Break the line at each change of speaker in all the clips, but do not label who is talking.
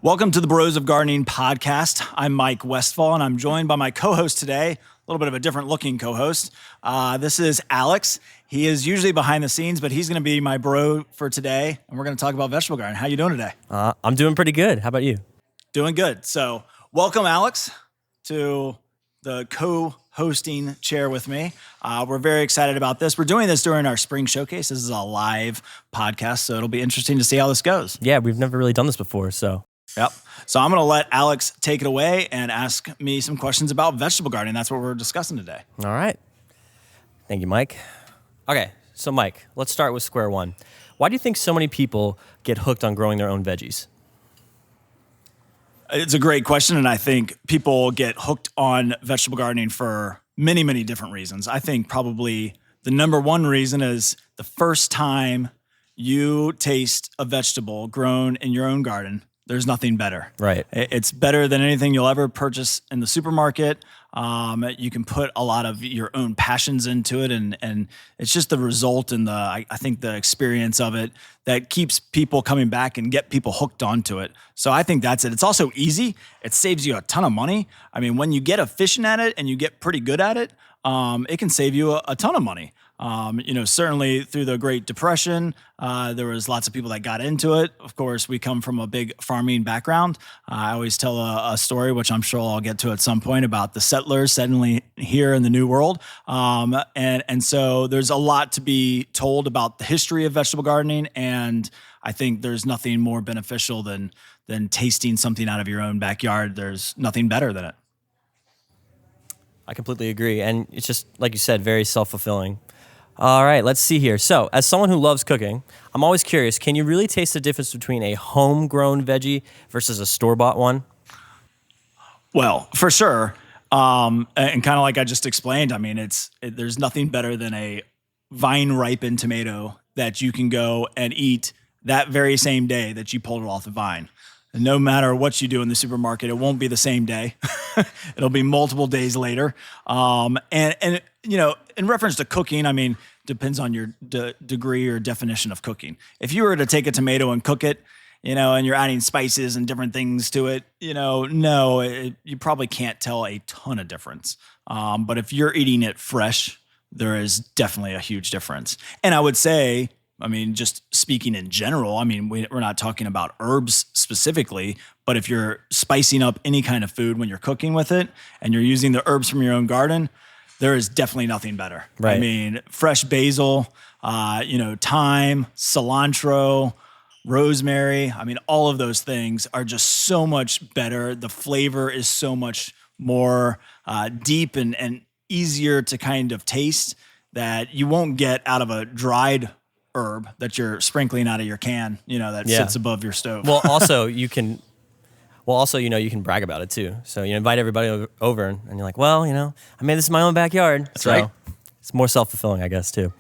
Welcome to the Bros of Gardening podcast. I'm Mike Westphal, and I'm joined by my co-host today, a little bit of a different looking co-host. This is Alex. He is usually behind the scenes, but he's going to be my bro for today, and we're going to talk about vegetable gardening. How you doing today?
I'm doing pretty good. How about you?
Doing good. So welcome, Alex, to the co-hosting chair with me. We're very excited about this. We're doing this during our spring showcase. This is a live podcast, so it'll be interesting to see how this goes.
Yeah, we've never really done this before, so.
Yep. So I'm going to let Alex take it away and ask me some questions about vegetable gardening. That's what we're discussing today.
All right. Thank you, Mike. Okay, so Mike, let's start with square one. Why do you think so many people get hooked on growing their own veggies?
It's a great question, and I think people get hooked on vegetable gardening for many, many different reasons. I think probably the number one reason is the first time you taste a vegetable grown in your own garden, there's nothing better.
Right.
It's better than anything you'll ever purchase in the supermarket. You can put a lot of your own passions into it, and it's just the result and I think the experience of it that keeps people coming back and get people hooked onto it. So I think that's it. It's also easy. It saves you a ton of money. I mean, when you get efficient at it and you get pretty good at it, it can save you a ton of money. Certainly through the Great Depression, there was lots of people that got into it. Of course, we come from a big farming background. I always tell a story, which I'm sure I'll get to at some point, about the settlers suddenly here in the New World. And so there's a lot to be told about the history of vegetable gardening. And I think there's nothing more beneficial than tasting something out of your own backyard. There's nothing better than it.
I completely agree. And it's just, like you said, very self-fulfilling. All right, let's see here. So, as someone who loves cooking, I'm always curious, can you really taste the difference between a homegrown veggie versus a store-bought one?
Well, for sure. And kind of like I just explained, I mean, there's nothing better than a vine-ripened tomato that you can go and eat that very same day that you pulled it off the vine. And no matter what you do in the supermarket, it won't be the same day. It'll be multiple days later. And in reference to cooking, I mean, depends on your degree or definition of cooking. If you were to take a tomato and cook it, and you're adding spices and different things to it, you probably can't tell a ton of difference. But if you're eating it fresh, there is definitely a huge difference. And I would say, just speaking in general, we're not talking about herbs specifically, but if you're spicing up any kind of food when you're cooking with it and you're using the herbs from your own garden, there is definitely nothing better.
Right.
Fresh basil, thyme, cilantro, rosemary. All of those things are just so much better. The flavor is so much more deep and easier to kind of taste that you won't get out of a dried herb that you're sprinkling out of your can, that sits above your stove.
Well, also you can brag about it too. So you invite everybody over and you're like, well, I made this in my own backyard.
That's right.
It's more self-fulfilling, I guess, too.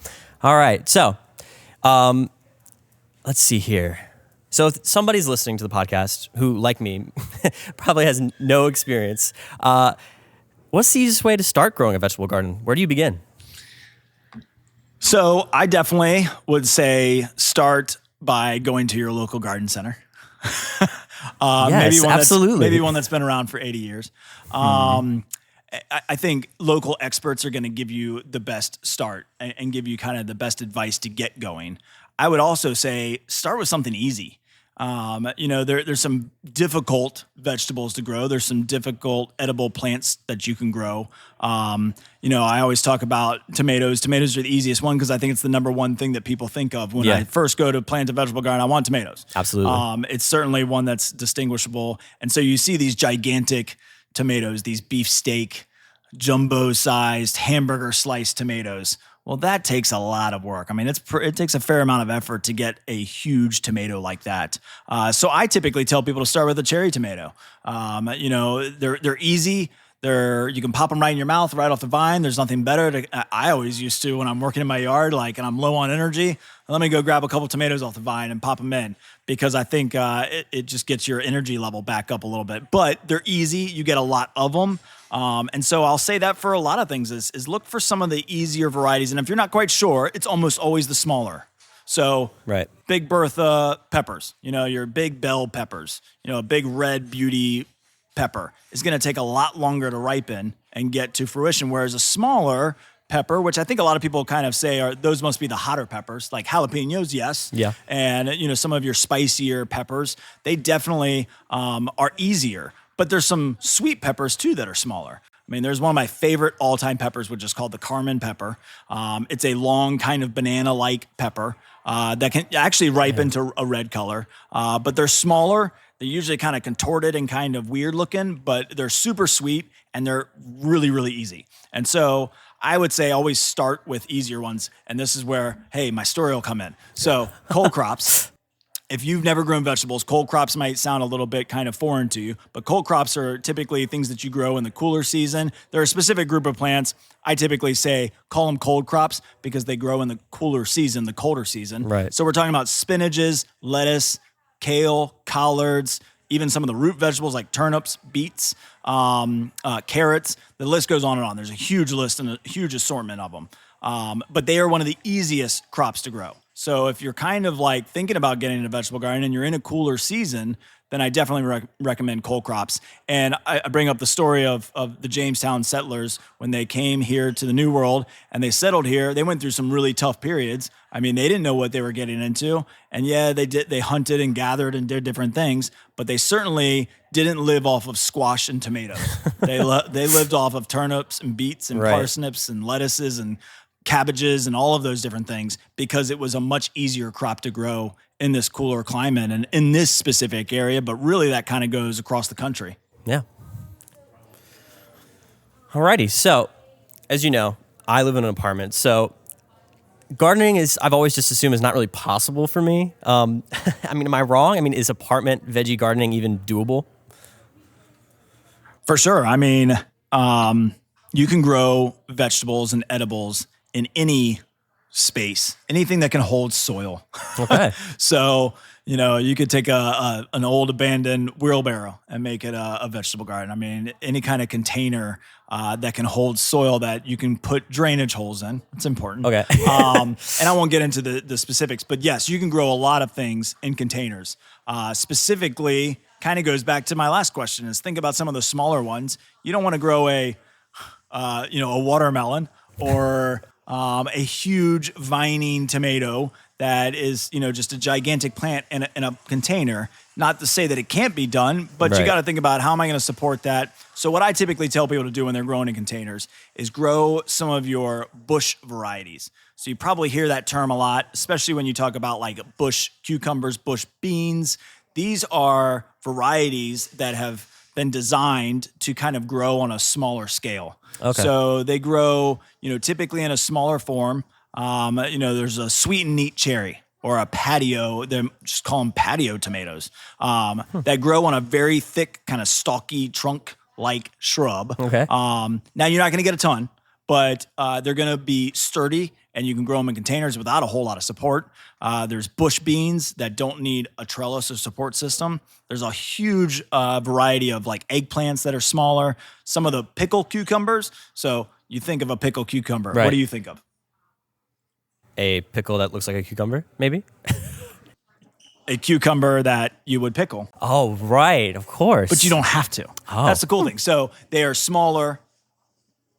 All right. So let's see here. So if somebody's listening to the podcast who, like me, probably has no experience, what's the easiest way to start growing a vegetable garden? Where do you begin?
So I definitely would say start by going to your local garden center.
Yes, absolutely.
Maybe one that's been around for 80 years. I think local experts are going to give you the best start and give you kind of the best advice to get going. I would also say start with something easy. There's some difficult vegetables to grow. There's some difficult edible plants that you can grow. I always talk about tomatoes. Tomatoes are the easiest one because I think it's the number one thing that people think of when I first go to plant a vegetable garden. I want tomatoes.
Absolutely.
It's certainly one that's distinguishable. And so you see these gigantic tomatoes, these beefsteak, jumbo-sized, hamburger-sliced tomatoes. Well, that takes a lot of work. It takes a fair amount of effort to get a huge tomato like that. So I typically tell people to start with a cherry tomato. They're easy. You can pop them right in your mouth, right off the vine. There's nothing better. I always used to, when I'm working in my yard, and I'm low on energy, let me go grab a couple tomatoes off the vine and pop them in, because I think it just gets your energy level back up a little bit. But they're easy. You get a lot of them. And so I'll say that for a lot of things is look for some of the easier varieties. And if you're not quite sure, it's almost always the smaller So
Right.
Big Bertha peppers, your big bell peppers, a big red beauty pepper is going to take a lot longer to ripen and get to fruition. Whereas a smaller pepper, which I think a lot of people kind of say those must be the hotter peppers, like jalapenos, yes.
Yeah.
And, some of your spicier peppers, they definitely are easier. But there's some sweet peppers too that are smaller. I mean, there's one of my favorite all-time peppers, which is called the Carmen pepper. It's a long kind of banana-like pepper that can actually ripen to a red color. But they're smaller. They're usually kind of contorted and kind of weird looking, but they're super sweet and they're really, really easy. And so I would say always start with easier ones. And this is where, hey, my story will come in. So cold crops. If you've never grown vegetables, cold crops might sound a little bit kind of foreign to you, but cold crops are typically things that you grow in the cooler season. They're a specific group of plants. I typically say call them cold crops because they grow in the cooler season, the colder season.
Right.
So we're talking about spinaches, lettuce, kale, collards, even some of the root vegetables like turnips, beets, carrots. The list goes on and on. There's a huge list and a huge assortment of them. But they are one of the easiest crops to grow. So if you're kind of like thinking about getting a vegetable garden and you're in a cooler season, then I definitely recommend cold crops. And I bring up the story of the Jamestown settlers when they came here to the New World and they settled here. They went through some really tough periods. I mean, they didn't know what they were getting into. And yeah, they hunted and gathered and did different things, but they certainly didn't live off of squash and tomatoes. They lived off of turnips and beets and parsnips and lettuces and cabbages and all of those different things because it was a much easier crop to grow in this cooler climate and in this specific area, but really that kind of goes across the country.
Yeah. Alrighty. So, as you know, I live in an apartment. So, gardening I've always just assumed is not really possible for me. I mean, am I wrong? I mean, is apartment veggie gardening even doable?
For sure. I mean, you can grow vegetables and edibles in any space, anything that can hold soil.
Okay.
So, you could take an old abandoned wheelbarrow and make it a vegetable garden. I mean, any kind of container that can hold soil that you can put drainage holes in. It's important.
Okay.
And I won't get into the specifics, but yes, you can grow a lot of things in containers. Specifically, kind of goes back to my last question is think about some of the smaller ones. You don't want to grow a watermelon or a huge vining tomato that is, just a gigantic plant in a container. Not to say that it can't be done, but you got to think about how am I going to support that? So what I typically tell people to do when they're growing in containers is grow some of your bush varieties. So you probably hear that term a lot, especially when you talk about like bush cucumbers, bush beans. These are varieties that have been designed to kind of grow on a smaller scale.
Okay.
So they grow, typically in a smaller form. There's a sweet and neat cherry or a patio. They just call them patio tomatoes that grow on a very thick, kind of stalky trunk-like shrub.
Okay.
Now you're not going to get a ton, but they're going to be sturdy and you can grow them in containers without a whole lot of support. There's bush beans that don't need a trellis or support system. There's a huge variety of like eggplants that are smaller. Some of the pickle cucumbers. So you think of a pickle cucumber.
Right.
What do you think of?
A pickle that looks like a cucumber, maybe?
A cucumber that you would pickle.
Oh, right. Of course.
But you don't have to.
Oh.
That's the cool thing. So they are smaller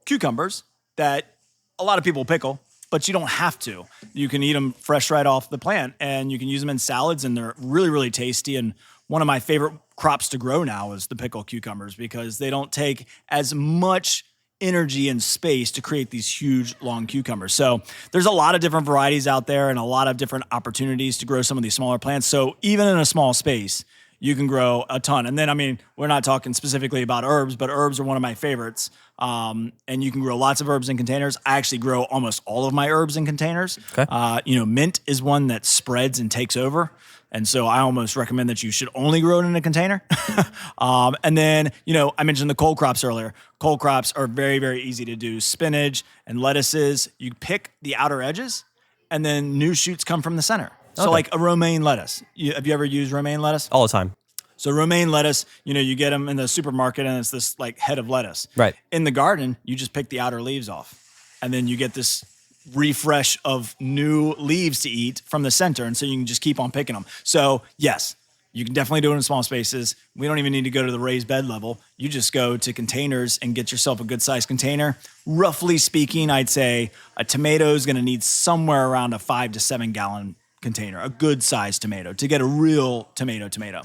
cucumbers that a lot of people pickle, but you don't have to. You can eat them fresh right off the plant and you can use them in salads and they're really, really tasty. And one of my favorite crops to grow now is the pickle cucumbers because they don't take as much energy and space to create these huge, long cucumbers. So there's a lot of different varieties out there and a lot of different opportunities to grow some of these smaller plants. So even in a small space, you can grow a ton. And then, I mean, we're not talking specifically about herbs, but herbs are one of my favorites. And you can grow lots of herbs in containers. I actually grow almost all of my herbs in containers.
Okay.
Mint is one that spreads and takes over. And so I almost recommend that you should only grow it in a container. And then, I mentioned the cold crops earlier. Cold crops are very, very easy to do. Spinach and lettuces, you pick the outer edges and then new shoots come from the center. So like a romaine lettuce. Have you ever used romaine lettuce?
All the time.
So romaine lettuce, you get them in the supermarket and it's this like head of lettuce.
Right.
In the garden, you just pick the outer leaves off and then you get this refresh of new leaves to eat from the center. And so you can just keep on picking them. So yes, you can definitely do it in small spaces. We don't even need to go to the raised bed level. You just go to containers and get yourself a good sized container. Roughly speaking, I'd say a tomato is going to need somewhere around a 5 to 7 gallon container, a good sized tomato to get a real tomato.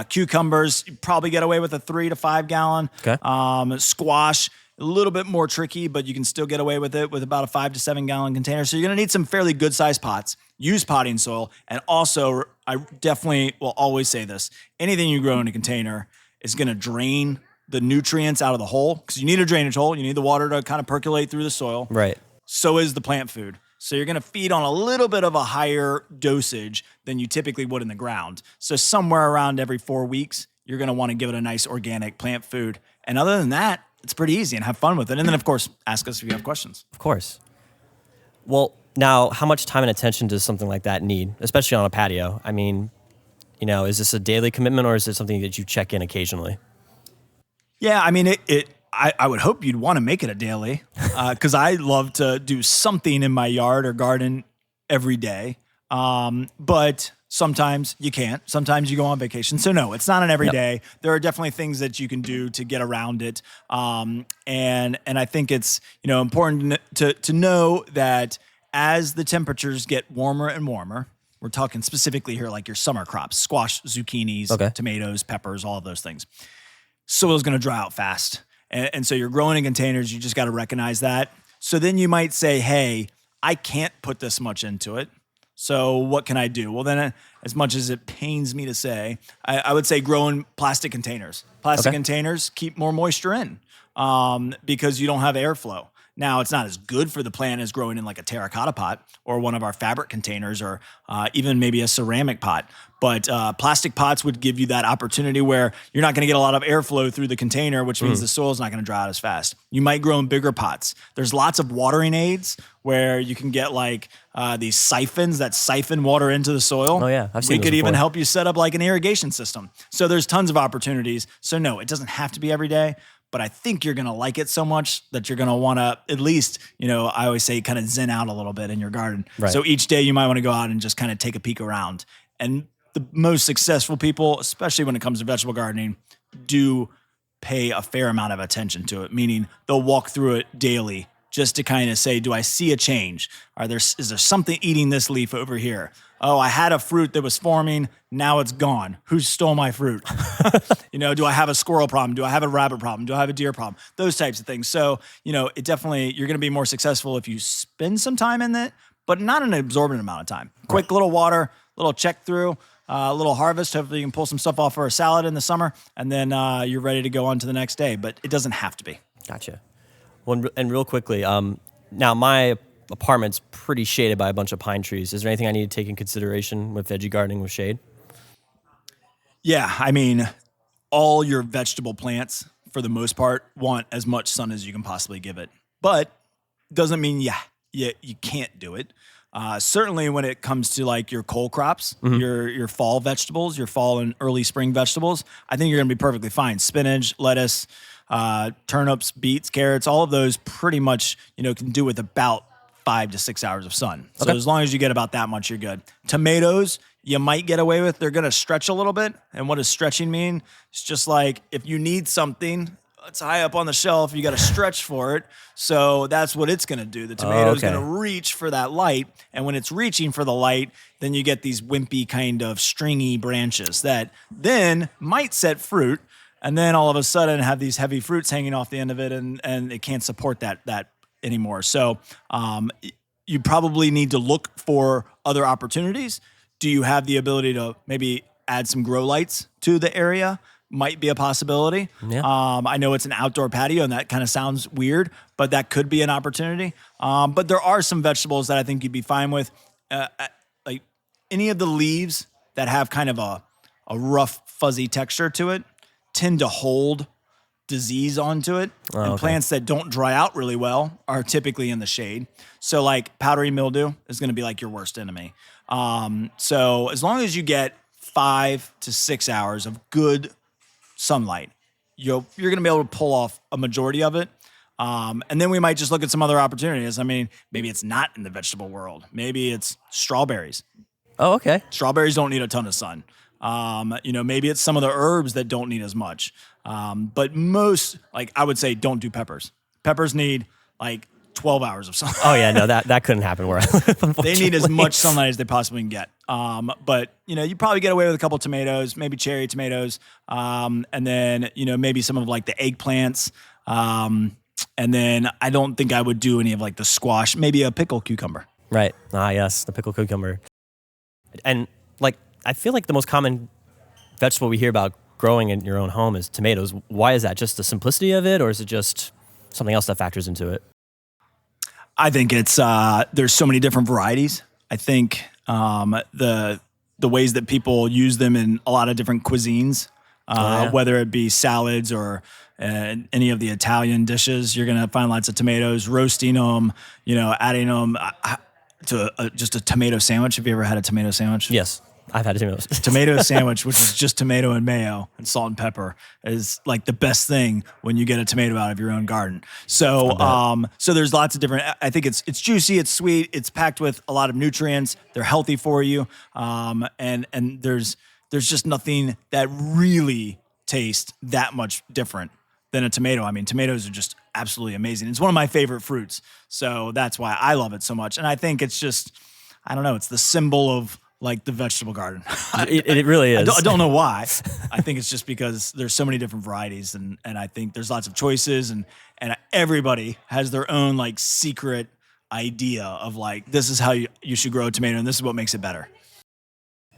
Cucumbers, you probably get away with a 3 to 5 gallon.
Okay.
Squash, a little bit more tricky, but you can still get away with it with about a 5 to 7 gallon container. So you're going to need some fairly good sized pots. Use potting soil. And also, I definitely will always say this, anything you grow in a container is going to drain the nutrients out of the hole, because you need a drainage hole. You need the water to kind of percolate through the soil.
Right.
So is the plant food. So you're going to feed on a little bit of a higher dosage than you typically would in the ground. So somewhere around every 4 weeks, you're going to want to give it a nice organic plant food. And other than that, it's pretty easy, and have fun with it. And then, of course, ask us if you have questions.
Of course. Well, now, how much time and attention does something like that need, especially on a patio? I mean, is this a daily commitment, or is it something that you check in occasionally?
Yeah, I mean, I would hope you'd want to make it a daily, because I love to do something in my yard or garden every day. But sometimes you can't. Sometimes you go on vacation. So no, it's not an everyday. There are definitely things that you can do to get around it. And I think it's, important to know that as the temperatures get warmer and warmer, we're talking specifically here like your summer crops, squash, zucchinis, tomatoes, peppers, all of those things. Soil's going to dry out fast. And so you're growing in containers. You just got to recognize that. So then you might say, hey, I can't put this much into it. So what can I do? Well, then, as much as it pains me to say, I would say grow in plastic containers. Plastic containers keep more moisture in because you don't have airflow. Now, it's not as good for the plant as growing in like a terracotta pot or one of our fabric containers or even maybe a ceramic pot. But plastic pots would give you that opportunity where you're not going to get a lot of airflow through the container, which means the soil's not going to dry out as fast. You might grow in bigger pots. There's lots of watering aids where you can get like these siphons that siphon water into the soil.
Oh, yeah. I've seen
We could even help you set up like an irrigation system. So there's tons of opportunities. So no, it doesn't have to be every day. But I think you're going to like it so much that you're going to want to at least, I always say kind of zen out a little bit in your garden.
Right.
So each day you might want to go out and just kind of take a peek around. And the most successful people, especially when it comes to vegetable gardening, do pay a fair amount of attention to it, meaning they'll walk through it daily just to kind of say, do I see a change? Is there something eating this leaf over here? Oh, I had a fruit that was forming. Now it's gone. Who stole my fruit? Do I have a squirrel problem? Do I have a rabbit problem? Do I have a deer problem? Those types of things. So, it definitely, you're going to be more successful if you spend some time in it, but not an absorbent amount of time. Quick little water, little check through, little harvest. Hopefully you can pull some stuff off for a salad in the summer, and then you're ready to go on to the next day. But it doesn't have to be.
Gotcha. Well, and real quickly, now my apartment's pretty shaded by a bunch of pine trees. Is there anything I need to take in consideration with veggie gardening with shade?
Yeah, I mean, all your vegetable plants, for the most part, want as much sun as you can possibly give it. But doesn't mean you can't do it. Certainly when it comes to like your cole crops, your fall vegetables, your fall and early spring vegetables, I think you're going to be perfectly fine. Spinach, lettuce, turnips, beets, carrots, all of those pretty much, can do with about 5 to 6 hours of sun. So as long as you get about that much, you're good. Tomatoes, you might get away with. They're going to stretch a little bit. And what does stretching mean? It's just like if you need something, it's high up on the shelf, you got to stretch for it. So that's what it's going to do. The tomato is going to reach for that light. And when it's reaching for the light, then you get these wimpy kind of stringy branches that then might set fruit. And then all of a sudden have these heavy fruits hanging off the end of it, and it can't support that anymore. So you probably need to look for other opportunities. Do you have the ability to maybe add some grow lights to the area? Might be a possibility.
Yeah.
I know it's an outdoor patio, and that kind of sounds weird, but that could be an opportunity. But there are some vegetables that I think you'd be fine with. Like any of the leaves that have kind of a rough, fuzzy texture to it tend to hold disease onto it. And plants that don't dry out really well are typically in the shade. So like powdery mildew is going to be like your worst enemy. So as long as you get 5 to 6 hours of good sunlight, you're going to be able to pull off a majority of it. And then we might just look at some other opportunities. I mean, maybe it's not in the vegetable world. Maybe it's strawberries.
Oh, okay.
Strawberries don't need a ton of sun. Maybe it's some of the herbs that don't need as much. But most, like I would say, don't do peppers. Peppers need like 12 hours of sunlight.
Oh yeah, no, that couldn't happen where I live.
They need as much sunlight as they possibly can get. But you probably get away with a couple tomatoes, maybe cherry tomatoes, and then maybe some of like the eggplants. And then I don't think I would do any of like the squash, maybe a pickled cucumber.
Right. Ah, yes, the pickled cucumber. And like, I feel like the most common vegetable we hear about growing in your own home is tomatoes. Why is that? Just the simplicity of it, or is it just something else that factors into it?
I think it's there's so many different varieties. I think the ways that people use them in a lot of different cuisines, whether it be salads or any of the Italian dishes, you're gonna find lots of tomatoes. Roasting them, adding them to just a tomato sandwich. Have you ever had a tomato sandwich?
Yes, I've had tomatoes.
Tomato sandwich, which is just tomato and mayo and salt and pepper, is like the best thing when you get a tomato out of your own garden. So, so there's lots of different. I think it's juicy, it's sweet, it's packed with a lot of nutrients. They're healthy for you, and there's just nothing that really tastes that much different than a tomato. I mean, tomatoes are just absolutely amazing. It's one of my favorite fruits, so that's why I love it so much. And I think it's just, I don't know, it's the symbol of like the vegetable garden.
It really is.
I don't know why. I think it's just because there's so many different varieties, and I think there's lots of choices, and everybody has their own like secret idea of like, this is how you should grow a tomato, and this is what makes it better.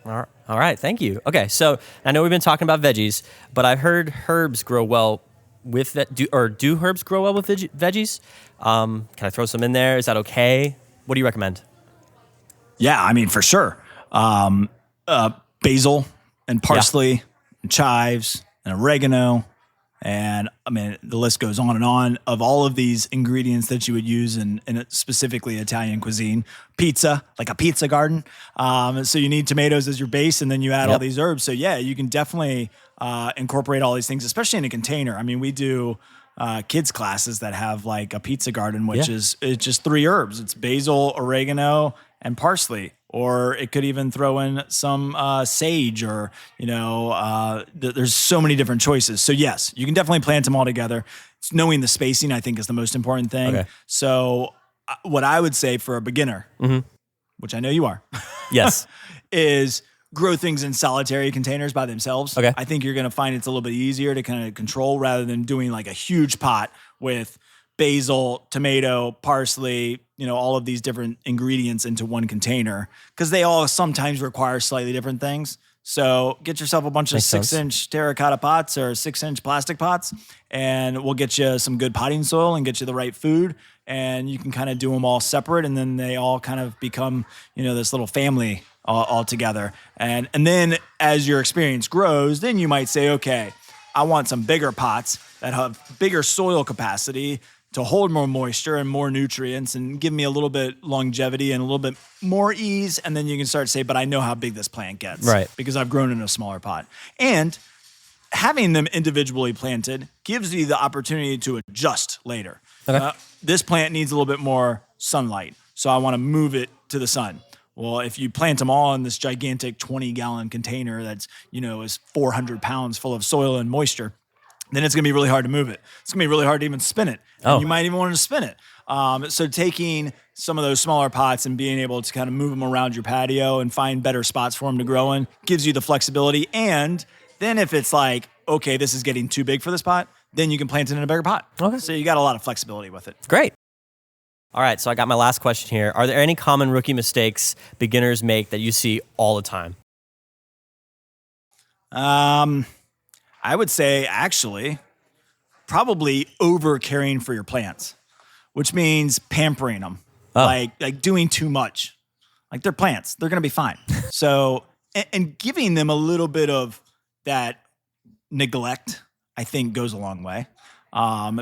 All right, thank you. Okay, so I know we've been talking about veggies, but I've heard herbs grow well with that. Do herbs grow well with veggies? Can I throw some in there? Is that okay? What do you recommend?
Yeah, I mean, for sure. Basil and parsley and chives and oregano. And I mean, the list goes on and on of all of these ingredients that you would use in specifically Italian cuisine. Pizza, like a pizza garden. So you need tomatoes as your base, and then you add all these herbs. So yeah, you can definitely incorporate all these things, especially in a container. I mean, we do kids classes that have like a pizza garden, which is it's just 3 herbs. It's basil, oregano, and parsley. Or it could even throw in some sage, or there's so many different choices. So yes, you can definitely plant them all together. It's knowing the spacing, I think, is the most important thing.
Okay.
So what I would say for a beginner, which I know you are,
yes,
is grow things in solitary containers by themselves.
Okay.
I think you're going to find it's a little bit easier to kind of control rather than doing like a huge pot with basil, tomato, parsley, all of these different ingredients into one container, because they all sometimes require slightly different things. So get yourself a bunch of 6-inch terracotta pots or 6-inch plastic pots, and we'll get you some good potting soil and get you the right food. And you can kind of do them all separate, and then they all kind of become, this little family all together. And then as your experience grows, then you might say, okay, I want some bigger pots that have bigger soil capacity to hold more moisture and more nutrients and give me a little bit longevity and a little bit more ease. And then you can start to say, but I know how big this plant gets.
Right.
Because I've grown in a smaller pot. And having them individually planted gives you the opportunity to adjust later.
Okay.
This plant needs a little bit more sunlight, so I want to move it to the sun. Well, if you plant them all in this gigantic 20-gallon container that's, is 400 pounds full of soil and moisture, then it's going to be really hard to move it. It's going to be really hard to even spin it. And you might even want to spin it. So taking some of those smaller pots and being able to kind of move them around your patio and find better spots for them to grow in gives you the flexibility. And then if it's like, okay, this is getting too big for this pot, then you can plant it in a bigger pot. Okay. So you got a lot of flexibility with it.
Great. All right, so I got my last question here. Are there any common rookie mistakes beginners make that you see all the time?
I would say actually probably over caring for your plants, which means pampering them, like doing too much. Like they're plants, they're going to be fine. So, and giving them a little bit of that neglect, I think goes a long way,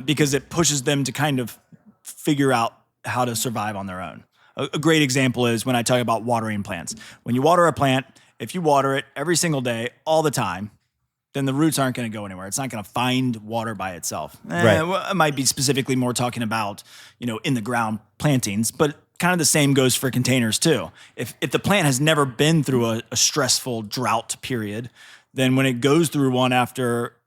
because it pushes them to kind of figure out how to survive on their own. A great example is when I talk about watering plants. When you water a plant, if you water it every single day, all the time, then the roots aren't going to go anywhere. It's not going to find water by itself.
Right.
Well, it might be specifically more talking about, in the ground plantings, but kind of the same goes for containers too. If the plant has never been through a stressful drought period, then when it goes through one after,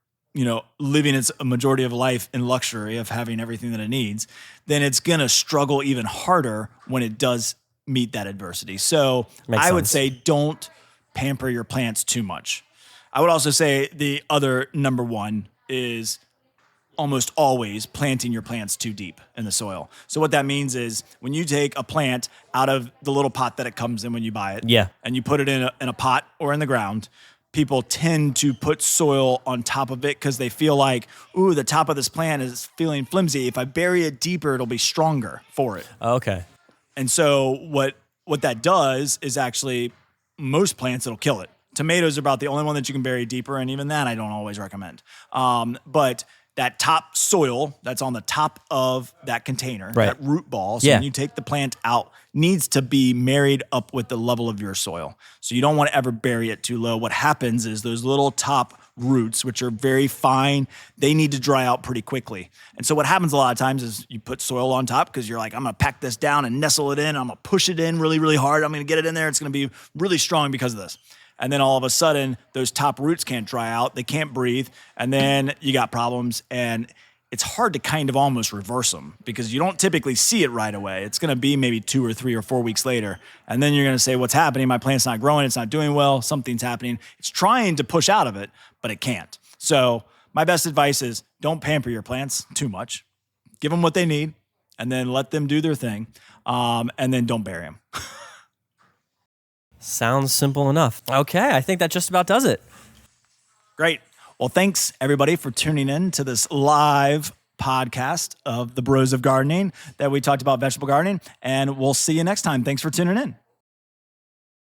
living its a majority of life in luxury of having everything that it needs, then it's going to struggle even harder when it does meet that adversity. So I would say don't pamper your plants too much. I would also say the other number one is almost always planting your plants too deep in the soil. So what that means is when you take a plant out of the little pot that it comes in when you buy it, and you put it in a pot or in the ground, people tend to put soil on top of it because they feel like, ooh, the top of this plant is feeling flimsy. If I bury it deeper, it'll be stronger for it.
Okay.
And so what that does is actually most plants, it'll kill it. Tomatoes are about the only one that you can bury deeper, and even that I don't always recommend. But that top soil that's on the top of that container, that root ball, so when you take the plant out, needs to be married up with the level of your soil. So you don't want to ever bury it too low. What happens is those little top roots, which are very fine, they need to dry out pretty quickly. And so what happens a lot of times is you put soil on top because you're like, I'm going to pack this down and nestle it in. I'm going to push it in really, really hard. I'm going to get it in there. It's going to be really strong because of this. And then all of a sudden, those top roots can't dry out. They can't breathe. And then you got problems. And it's hard to kind of almost reverse them because you don't typically see it right away. It's going to be maybe 2 or 3 or 4 weeks later. And then you're going to say, what's happening? My plant's not growing. It's not doing well. Something's happening. It's trying to push out of it, but it can't. So my best advice is don't pamper your plants too much. Give them what they need and then let them do their thing. And then don't bury them.
Sounds simple enough. Okay, I think that just about does it.
Great. Well, thanks everybody for tuning in to this live podcast of the Bros of Gardening that we talked about vegetable gardening, and we'll see you next time. Thanks for tuning in.